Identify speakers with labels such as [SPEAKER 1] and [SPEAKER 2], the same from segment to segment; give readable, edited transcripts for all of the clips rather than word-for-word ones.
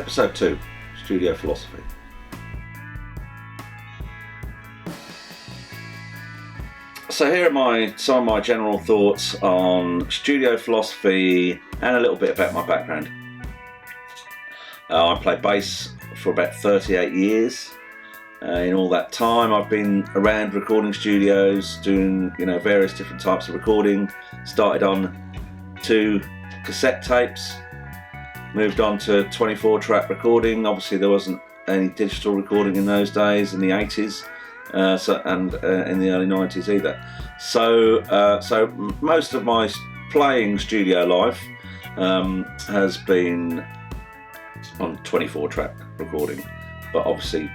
[SPEAKER 1] Episode 2, Studio Philosophy. So here are some of my general thoughts on studio philosophy and a little bit about my background. I played bass for about 38 years. In all that time I've been around recording studios, doing various different types of recording. Started on 2 cassette tapes, moved on to 24-track recording. Obviously there wasn't any digital recording in those days, in the 80s, and in the early 90s either. So most of my playing studio life has been on 24-track recording, but obviously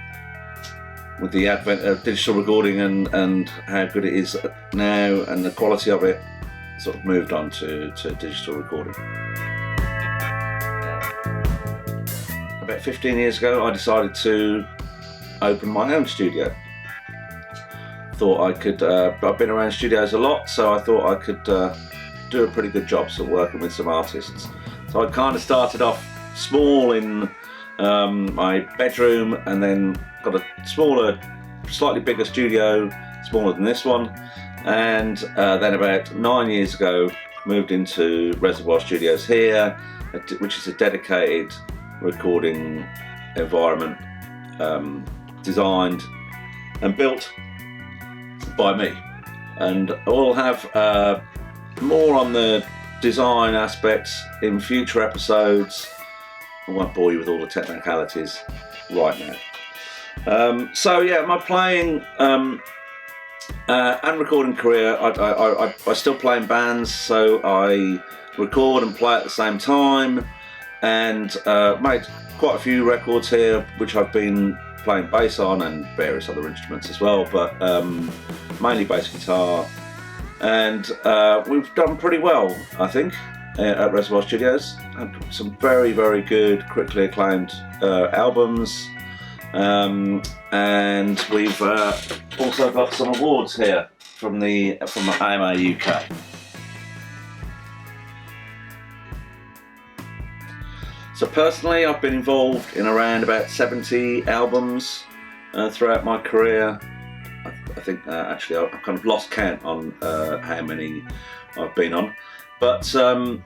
[SPEAKER 1] with the advent of digital recording and how good it is now and the quality of it, sort of moved on to digital recording. About 15 years ago I decided to open my own studio. Thought I could, I've been around studios a lot, so I thought I could do a pretty good job sort of working with some artists. So I kind of started off small in my bedroom, and then got a smaller, slightly bigger studio, smaller than this one, and then about 9 years ago moved into Reservoir Studios here, which is a dedicated recording environment designed and built by me. And we'll have more on the design aspects in future episodes. I won't bore you with all the technicalities right now. So yeah, my playing and recording career, I still play in bands, so I record and play at the same time, and made quite a few records here which I've been playing bass on and various other instruments as well, but mainly bass guitar, and we've done pretty well, I think, at Reservoir Studios. Had some very, very good, critically acclaimed albums, and we've also got some awards here from the AMA UK. So personally, I've been involved in around about 70 albums throughout my career. I think actually I've kind of lost count on how many I've been on, but on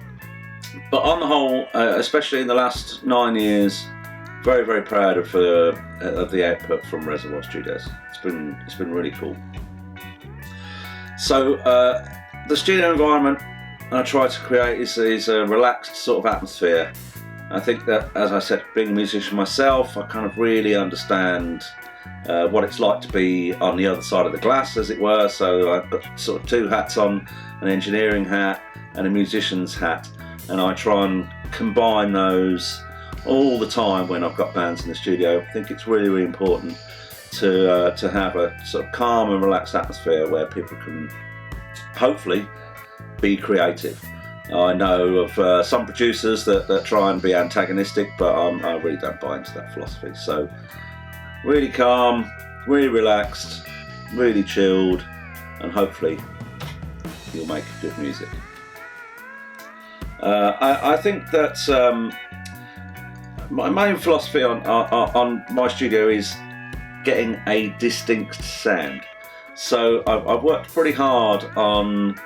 [SPEAKER 1] the whole, especially in the last 9 years, very, very proud of the output from Reservoir Studios. It's been really cool. So the studio environment I try to create is a relaxed sort of atmosphere. I think that, as I said, being a musician myself, I kind of really understand what it's like to be on the other side of the glass, as it were. So I've got sort of 2 hats on, an engineering hat and a musician's hat, and I try and combine those all the time when I've got bands in the studio. I think it's really, really important to have a sort of calm and relaxed atmosphere where people can hopefully be creative. I know of some producers that try and be antagonistic, but I really don't buy into that philosophy. So really calm, really relaxed, really chilled, and hopefully you'll make good music. I think that my main philosophy on my studio is getting a distinct sound. So I've worked pretty hard on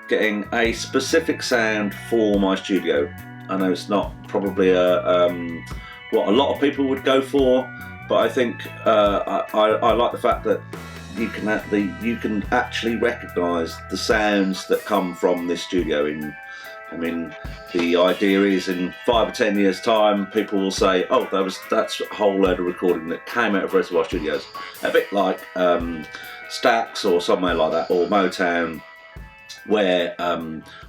[SPEAKER 1] getting a specific sound for my studio. I know it's not probably what a lot of people would go for, but I think I like the fact that you can actually recognise the sounds that come from this studio. The idea is in 5 or 10 years time, people will say, oh, that's a whole load of recording that came out of Reservoir Studios. A bit like Stax or somewhere like that, or Motown, where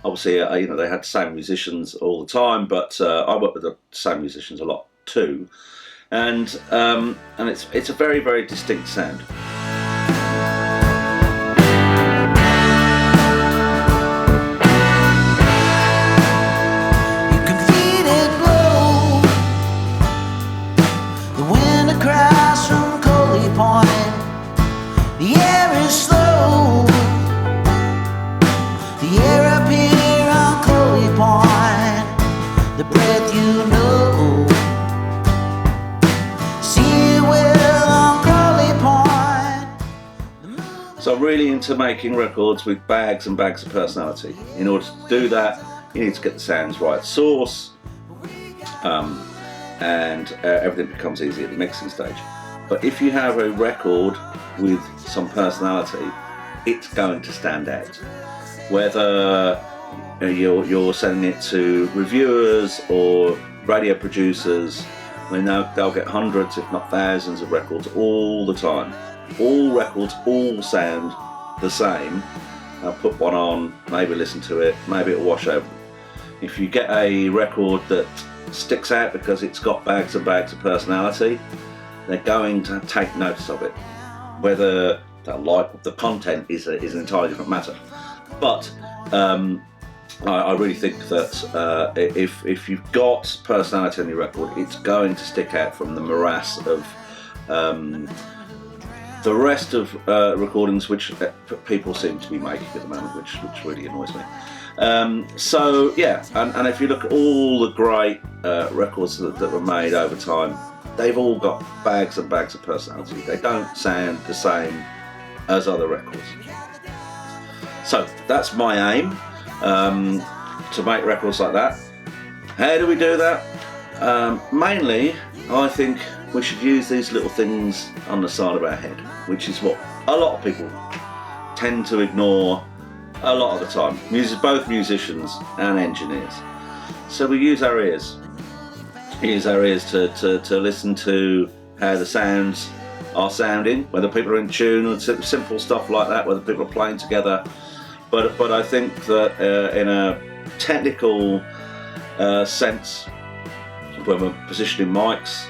[SPEAKER 1] obviously they had the same musicians all the time, but I work with the same musicians a lot too, and it's a very, very distinct sound.
[SPEAKER 2] You can feel it blow, the wind across from Coley Point, the air is slow. The air up here on Coley Point, the breath you know.
[SPEAKER 1] really into making records with bags and bags of personality. In order to do that, you need to get the sounds right source, and everything becomes easy at the mixing stage. But if you have a record with some personality, it's going to stand out. Whether you're sending it to reviewers or radio producers, they'll get hundreds, if not thousands, of records all the time. All records all sound the same. I'll put one on, maybe listen to it, maybe it'll wash over. If you get a record that sticks out because it's got bags and bags of personality, they're going to take notice of it. Whether they'll like the content is an entirely different matter. But I really think that if you've got personality on your record, it's going to stick out from the morass of the rest of recordings which people seem to be making at the moment, which really annoys me. So yeah, and if you look at all the great records that were made over time, they've all got bags and bags of personality. They don't sound the same as other records. So that's my aim, to make records like that. How do we do that? Mainly, I think we should use these little things on the side of our head, which is what a lot of people tend to ignore a lot of the time. Both musicians and engineers. So we use our ears. We use our ears to listen to how the sounds are sounding, whether people are in tune, or simple stuff like that, whether people are playing together. But I think that in a technical sense, when we're positioning mics,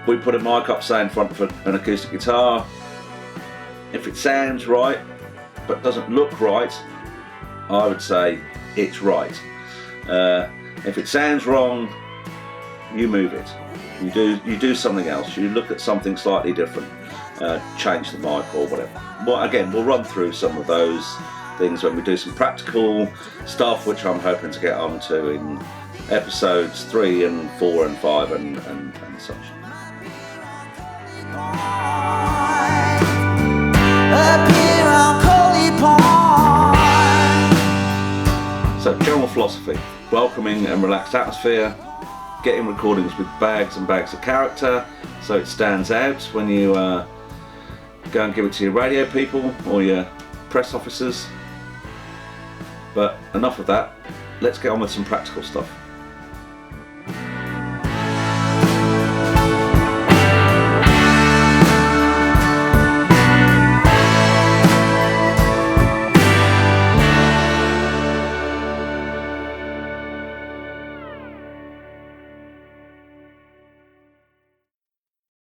[SPEAKER 1] we put a mic up, say, in front of an acoustic guitar. If it sounds right but doesn't look right, I would say it's right. If it sounds wrong, you move it. You do something else. You look at something slightly different. Change the mic or whatever. Well, again, we'll run through some of those things when we do some practical stuff, which I'm hoping to get onto in episodes 3 and 4 and 5 and such. So, general philosophy: welcoming and relaxed atmosphere, getting recordings with bags and bags of character so it stands out when you go and give it to your radio people or your press officers. But enough of that, let's get on with some practical stuff.